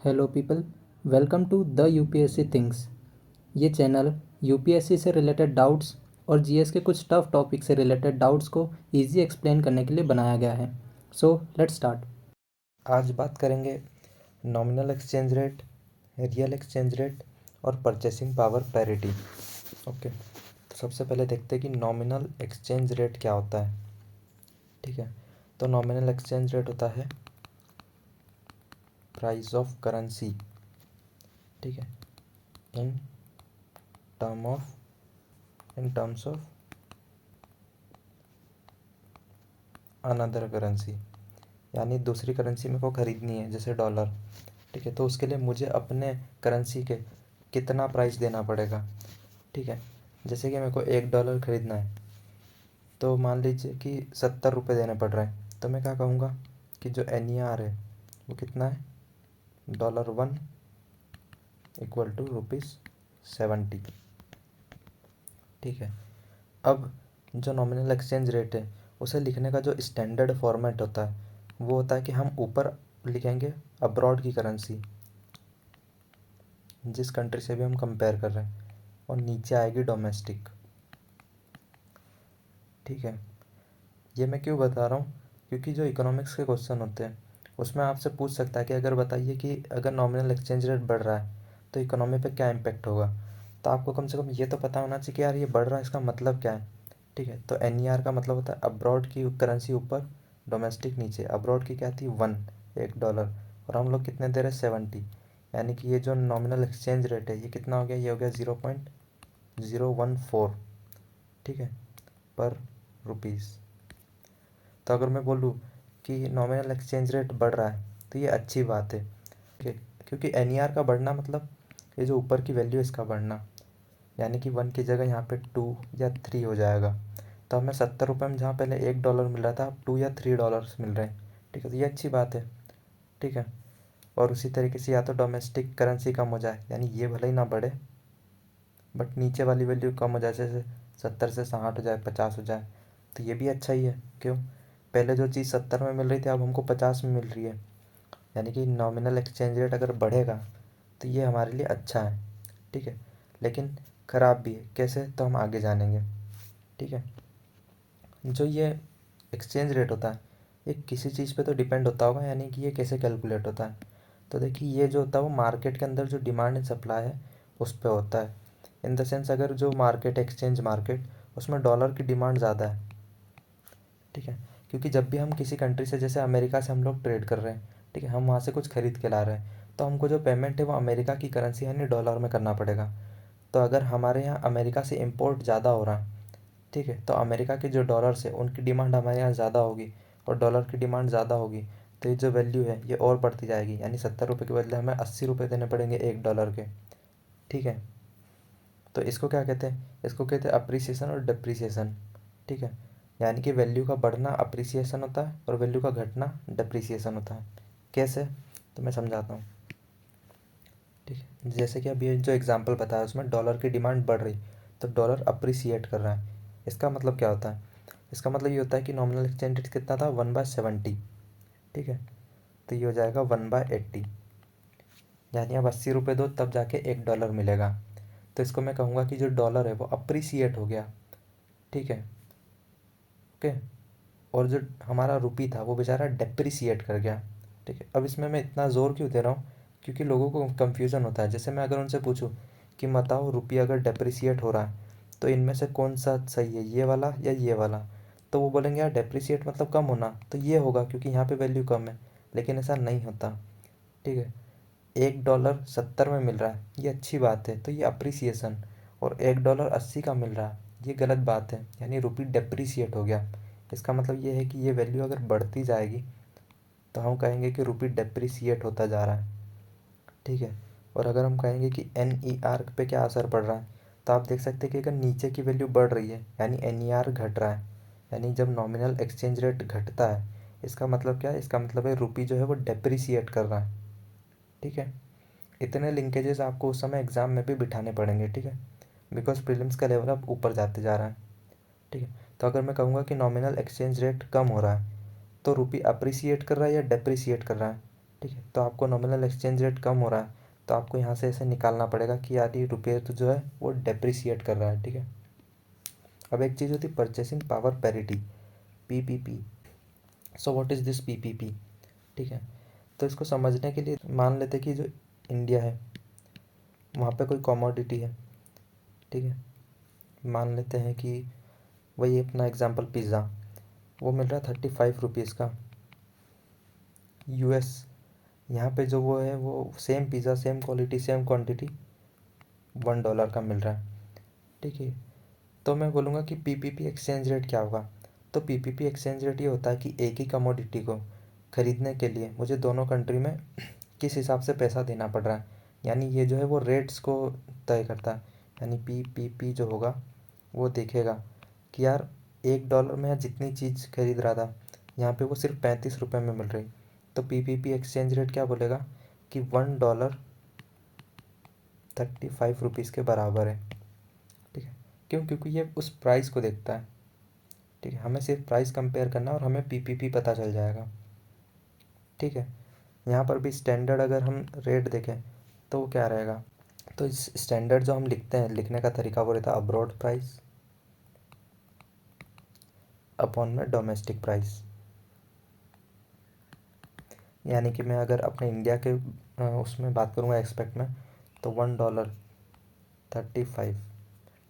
Hello people, welcome to the UPSC things. ये channel UPSC से related doubts और GS के कुछ टफ टॉपिक से रिलेटेड डाउट्स को इजी एक्सप्लेन करने के लिए बनाया गया है। So let's start. आज बात करेंगे nominal exchange rate, real exchange rate और परचेसिंग पावर पैरिटी। ओके, तो सबसे पहले देखते हैं कि नॉमिनल एक्सचेंज रेट क्या होता है। ठीक है, तो नॉमिनल एक्सचेंज रेट होता है प्राइस ऑफ करेंसी, ठीक है, in terms of another currency. यानी दूसरी करेंसी मेरे को ख़रीदनी है, जैसे डॉलर। ठीक है, तो उसके लिए मुझे अपने करेंसी के कितना प्राइस देना पड़ेगा। ठीक है, जैसे कि मेरे को $1 ख़रीदना है, तो मान लीजिए कि 70 रुपये देने पड़ रहे हैं। तो मैं क्या कहूँगा कि जो NER है वो कितना है, $1 इक्वल टू ₹70। ठीक है, अब जो नॉमिनल एक्सचेंज रेट है उसे लिखने का जो स्टैंडर्ड फॉर्मेट होता है वो होता है कि हम ऊपर लिखेंगे अब्रॉड की करेंसी, जिस कंट्री से भी हम कंपेयर कर रहे हैं, और नीचे आएगी डोमेस्टिक। ठीक है, ये मैं क्यों बता रहा हूँ, क्योंकि जो इकोनॉमिक्स के क्वेश्चन होते हैं उसमें आपसे पूछ सकता है कि अगर बताइए कि अगर नॉमिनल एक्सचेंज रेट बढ़ रहा है तो इकोनॉमी पे क्या इम्पेक्ट होगा। तो आपको कम से कम ये तो पता होना चाहिए कि यार ये बढ़ रहा है, इसका मतलब क्या है। ठीक है, तो NER का मतलब होता है अब्रॉड की करेंसी ऊपर, डोमेस्टिक नीचे। अब्रॉड की क्या थी, $1, और हम लोग कितने दे रहे हैं, 70। यानी कि ये जो नॉमिनल एक्सचेंज रेट है ये कितना हो गया, ये हो गया 0.014। ठीक है, पर रुपीज़। तो अगर मैं बोलूँ कि नॉमिनल एक्सचेंज रेट बढ़ रहा है तो ये अच्छी बात है। ठीक है, क्योंकि NER का बढ़ना मतलब ये जो ऊपर की वैल्यू है इसका बढ़ना, यानी कि 1 की जगह यहाँ पे 2 या 3 हो जाएगा। तो हमें 70 रुपये में जहाँ पहले $1 मिल रहा था अब 2 या $3 मिल रहे हैं। ठीक है, तो ये अच्छी बात है। ठीक है, और उसी तरीके से या तो डोमेस्टिक करेंसी कम हो जाए, यानी ये भले ही ना बढ़े बट नीचे वाली वैल्यू कम हो जाए, जैसे 70 से 60 हो जाए, 50 हो जाए, तो ये भी अच्छा ही है। क्यों, पहले जो चीज़ 70 में मिल रही थी अब हमको 50 में मिल रही है। यानी कि नॉमिनल एक्सचेंज रेट अगर बढ़ेगा तो ये हमारे लिए अच्छा है। ठीक है, लेकिन ख़राब भी है। कैसे, तो हम आगे जानेंगे। ठीक है, जो ये एक्सचेंज रेट होता है ये किसी चीज़ पे तो डिपेंड होता होगा, यानी कि ये कैसे कैलकुलेट होता है। तो देखिए, ये जो होता है वो मार्केट के अंदर जो डिमांड एंड सप्लाई है उस पर होता है। इन द सेंस, अगर जो मार्केट, एक्सचेंज मार्केट, उसमें डॉलर की डिमांड ज़्यादा है। ठीक है, क्योंकि जब भी हम किसी कंट्री से, जैसे अमेरिका से हम लोग ट्रेड कर रहे हैं, ठीक है, हम वहाँ से कुछ खरीद के ला रहे हैं, तो हमको जो पेमेंट है वो अमेरिका की करेंसी यानी डॉलर में करना पड़ेगा। तो अगर हमारे यहाँ अमेरिका से इम्पोर्ट ज़्यादा हो रहा है, ठीक है, तो अमेरिका के जो डॉलर्स है उनकी डिमांड हमारे यहाँ ज़्यादा होगी, और डॉलर की डिमांड ज़्यादा होगी, तो ये जो वैल्यू है ये और बढ़ती जाएगी। यानी 70 रुपये के बदले हमें 80 रुपये देने पड़ेंगे $1 के। ठीक है, तो इसको क्या कहते हैं, इसको कहते हैं अप्रिसिएशन और डिप्रिसिएशन। ठीक है, यानी कि वैल्यू का बढ़ना अप्रिसिएशन होता है और वैल्यू का घटना डिप्रिसिएशन होता है। कैसे, तो मैं समझाता हूँ। ठीक है, जैसे कि अब ये जो एग्जांपल बताया उसमें डॉलर की डिमांड बढ़ रही, तो डॉलर अप्रिसिएट कर रहा है। इसका मतलब क्या होता है, इसका मतलब ये होता है कि नॉमिनल एक्सचेंज रेट कितना था, 1/70। ठीक है, तो ये हो जाएगा 1/80, यानी अब 80 रुपये दो तब जाके $1 मिलेगा। तो इसको मैं कहूँगा कि जो डॉलर है वो अप्रिसिएट हो गया। ठीक है, ओके, और जो हमारा रुपी था वो बेचारा डेप्रिसिएट कर गया। ठीक है, अब इसमें मैं इतना ज़ोर क्यों दे रहा हूँ, क्योंकि लोगों को कन्फ्यूज़न होता है। जैसे मैं अगर उनसे पूछूं कि बताओ रुपया अगर डेप्रिसिएट हो रहा है तो इनमें से कौन सा सही है, ये वाला या ये वाला, तो वो बोलेंगे यार डेप्रिसिएट मतलब कम होना, तो ये होगा क्योंकि यहाँ पे वैल्यू कम है। लेकिन ऐसा नहीं होता। ठीक है, $1 70 में मिल रहा है ये अच्छी बात है, तो ये अप्रिसिएशन, और $1 80 का मिल रहा है ये गलत बात है, यानी रुपी डेप्रिसिएट हो गया। इसका मतलब ये है कि ये वैल्यू अगर बढ़ती जाएगी तो हम कहेंगे कि रुपी डेप्रिसिएट होता जा रहा है। ठीक है, और अगर हम कहेंगे कि NER पे क्या असर पड़ रहा है, तो आप देख सकते हैं कि अगर नीचे की वैल्यू बढ़ रही है यानी NER घट रहा है। यानी जब नॉमिनल एक्सचेंज रेट घटता है इसका मतलब क्या है, इसका मतलब है रुपी जो है वो डेप्रिसिएट कर रहा है। ठीक है, इतने लिंकेजेस आपको उस समय एग्ज़ाम में भी बिठाने पड़ेंगे। ठीक है, बिकॉज प्रीलिम्स का लेवल अब ऊपर जाते जा रहा है। ठीक है, तो अगर मैं कहूँगा कि नॉमिनल एक्सचेंज रेट कम हो रहा है तो रुपी अप्रिसिएट कर रहा है या डेप्रिसिएट कर रहा है। ठीक है। तो आपको नॉमिनल एक्सचेंज रेट कम हो रहा है तो आपको यहाँ से ऐसे निकालना पड़ेगा कि यार ये रुपये तो जो है वो डेप्रिसिएट कर रहा है। ठीक है। अब एक चीज़ होती है purchasing power parity, PPP. So what is this PPP? ठीक है। तो इसको समझने के लिए मान लेते कि जो इंडिया है वहाँ पे कोई कमोडिटी है। ठीक है। मान लेते हैं कि वही अपना एग्जांपल पिज़्ज़ा, वो मिल रहा है 35 रुपीज़ का। यूएस यहाँ पे जो वो है वो same pizza same quality same quantity $1 का मिल रहा है। ठीक है। तो मैं बोलूँगा कि पीपीपी एक्सचेंज रेट क्या होगा? तो पीपीपी एक्सचेंज रेट ये होता है कि एक ही कमोडिटी को ख़रीदने के लिए मुझे दोनों कंट्री में किस हिसाब से पैसा देना पड़ रहा है, यानी ये जो है वो रेट्स को तय करता है। यानी पीपीपी जो होगा वो देखेगा कि यार $1 में जितनी चीज़ खरीद रहा था यहाँ पे वो सिर्फ 35 रुपये में मिल रही। तो पीपीपी एक्सचेंज रेट क्या बोलेगा कि $1 35 रुपीज़ के बराबर है। ठीक है। क्यों? क्योंकि ये उस प्राइस को देखता है। ठीक है। हमें सिर्फ प्राइस कंपेयर करना और हमें पीपीपी पता चल जाएगा। ठीक है। यहाँ पर भी स्टैंडर्ड अगर हम रेट देखें तो वो क्या रहेगा? तो इस स्टैंडर्ड जो हम लिखते हैं, लिखने का तरीका वो रहता है अब्रॉड प्राइस अपॉन में डोमेस्टिक प्राइस। यानी कि मैं अगर अपने इंडिया के उसमें बात करूँगा एक्सपेक्ट में, तो $1.35।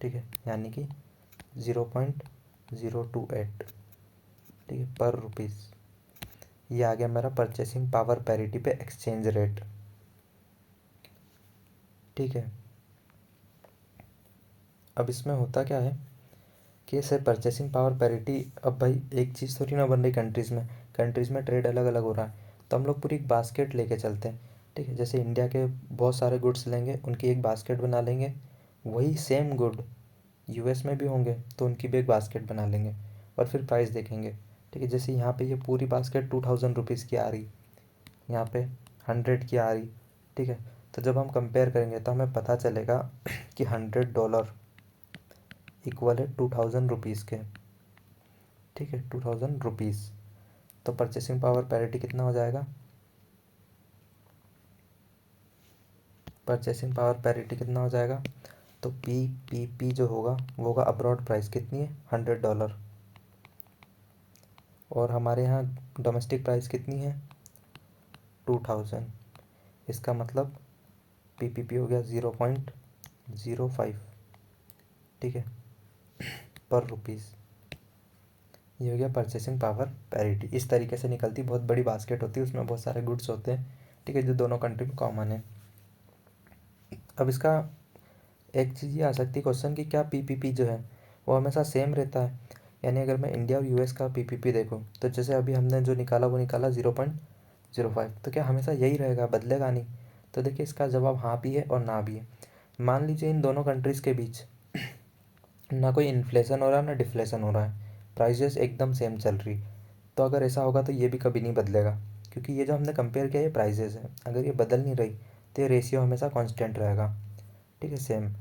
ठीक है। यानी कि 0.028। ठीक है, पर रुपीज़। ये आ गया मेरा परचेसिंग पावर पैरिटी पे एक्सचेंज रेट। ठीक है। अब इसमें होता क्या है कि इसे परचेसिंग पावर पैरिटी, अब भाई एक चीज़ थोड़ी ना बन रही कंट्रीज़ में ट्रेड अलग अलग हो रहा है, तो हम लोग पूरी एक बास्केट लेके चलते हैं। ठीक है। जैसे इंडिया के बहुत सारे गुड्स लेंगे, उनकी एक बास्केट बना लेंगे। वही सेम गुड यूएस में भी होंगे तो उनकी भी एक बास्केट बना लेंगे और फिर प्राइस देखेंगे। ठीक है। जैसे यहाँ पे ये पूरी बास्केट 2000 रुपीज़ की आ रही, यहाँ पे 100 की आ रही। ठीक है। तो जब हम कंपेयर करेंगे तो हमें पता चलेगा कि $100 इक्वल है 2000 रुपीज़ के। ठीक है, 2000 रुपीज़। तो परचेसिंग पावर पैरिटी कितना हो जाएगा? परचेसिंग पावर पैरिटी कितना हो जाएगा? तो पी जो होगा वो होगा अब्रॉड प्राइस कितनी है? $100। और हमारे यहाँ डोमेस्टिक प्राइस कितनी है? 2000। इसका मतलब पी हो गया 0.05। ठीक है, पर रुपीज़। ये हो गया परचेसिंग पावर पैरिटी। इस तरीके से निकलती, बहुत बड़ी बास्केट होती है, उसमें बहुत सारे गुड्स होते हैं। ठीक है, जो दोनों कंट्री में कॉमन है। अब इसका एक चीज़ ये आ सकती है क्वेश्चन कि क्या पीपीपी जो है वो हमेशा सेम रहता है? यानी अगर मैं इंडिया और यूएस का पीपीपी देखूँ तो जैसे अभी हमने जो निकाला वो निकाला 0.05, तो क्या हमेशा यही रहेगा, बदलेगा नहीं? तो देखिए इसका जवाब हाँ भी है और ना भी है। मान लीजिए इन दोनों कंट्रीज़ के बीच ना कोई इन्फ्लेशन हो रहा है ना डिफ्लेशन हो रहा है, प्राइजेस एकदम सेम चल रही, तो अगर ऐसा होगा तो ये भी कभी नहीं बदलेगा, क्योंकि ये जो हमने कंपेयर किया ये प्राइजेस है। अगर ये बदल नहीं रही तो ये रेशियो हमेशा कांस्टेंट रहेगा। ठीक है, सेम।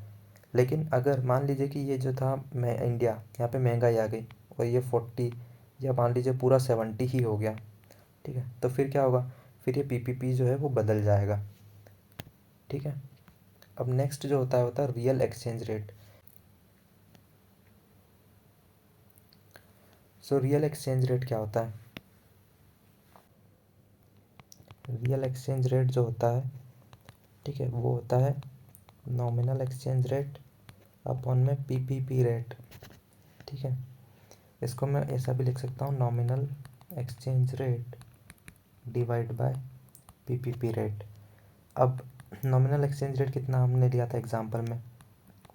लेकिन अगर मान लीजिए कि ये जो था मैं इंडिया, यहाँ पे महंगाई आ गई और ये 40 या मान लीजिए पूरा 70 ही हो गया। ठीक है, तो फिर क्या होगा? फिर ये पीपीपी जो है वो बदल जाएगा। ठीक है। अब नेक्स्ट जो होता है real exchange rate. So real exchange rate क्या होता है? रियल एक्सचेंज रेट जो होता है, ठीक है, वो होता है नॉमिनल एक्सचेंज रेट अपॉन में पीपीपी रेट। ठीक है, इसको मैं ऐसा भी लिख सकता हूँ, nominal exchange rate divide by PPP rate. अब नॉमिनल एक्सचेंज रेट कितना हमने लिया था एग्जांपल में?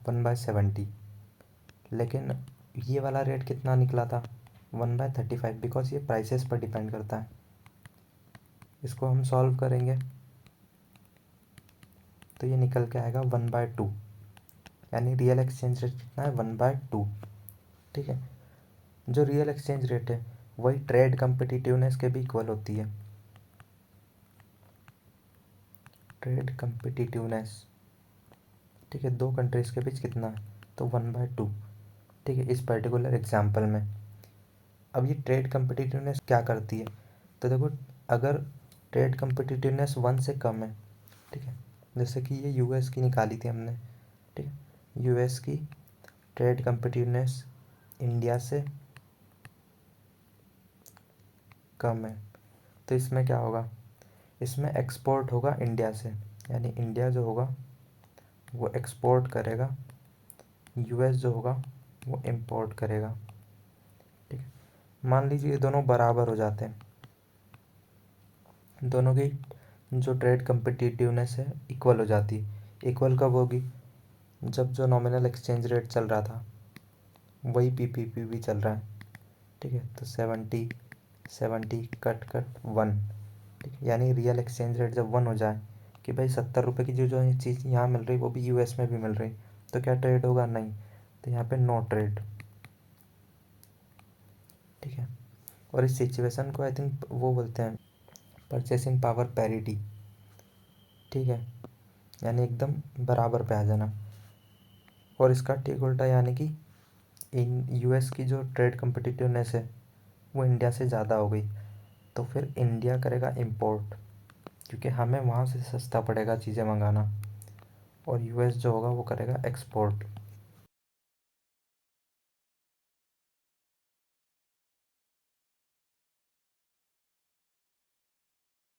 1/70। लेकिन ये वाला रेट कितना निकला था? 1/35, बिकॉज ये प्राइसेस पर डिपेंड करता है। इसको हम सॉल्व करेंगे तो ये निकल के आएगा 1/2। यानी रियल एक्सचेंज रेट कितना है? 1/2। ठीक है। जो रियल एक्सचेंज रेट है वही ट्रेड कम्पिटिटिवनेस के भी इक्वल होती है। ट्रेड कम्पिटिटिवनेस, ठीक है, दो कंट्रीज़ के बीच कितना है? तो 1/2। ठीक है, इस पर्टिकुलर एग्जांपल में। अब ये ट्रेड कम्पिटिटिवनेस क्या करती है? तो देखो, अगर ट्रेड कम्पिटिटिवनेस 1 से कम है, ठीक है। जैसे कि ये यूएस की निकाली थी हमने, ठीक है। यूएस की ट्रेड कम्पिटिटिवनेस इंडिया से कम है, तो इसमें क्या होगा, इसमें एक्सपोर्ट होगा इंडिया से, यानी इंडिया जो होगा वो एक्सपोर्ट करेगा, यूएस जो होगा वो इंपोर्ट करेगा, ठीक है। मान लीजिए ये दोनों बराबर हो जाते हैं, दोनों की जो ट्रेड कम्पिटिटिवनेस है इक्वल हो जाती है। इक्वल कब होगी, जब जो नॉमिनल एक्सचेंज रेट चल रहा था वही पीपीपी भी चल रहा है, ठीक है। तो 70 कट कट 1, ठीक है। यानी रियल एक्सचेंज रेट जब 1 हो जाए कि भाई 70 रुपये की जो जो ये चीज़ यहाँ मिल रही वो भी यूएस में भी मिल रही, तो क्या ट्रेड होगा, नहीं। तो यहाँ पे नो ट्रेड, ठीक है। और इस सिचुएशन को आई थिंक वो बोलते हैं परचेसिंग पावर पैरिटी, ठीक है। यानी एकदम बराबर पे आ जाना। और इसका ठीक उल्टा, यानी कि इन यूएस की जो ट्रेड कम्पिटिटिवनेस है वो इंडिया से ज़्यादा हो गई, तो फिर इंडिया करेगा इंपोर्ट, क्योंकि हमें वहाँ से सस्ता पड़ेगा चीज़ें मंगाना, और यूएस जो होगा वो करेगा एक्सपोर्ट।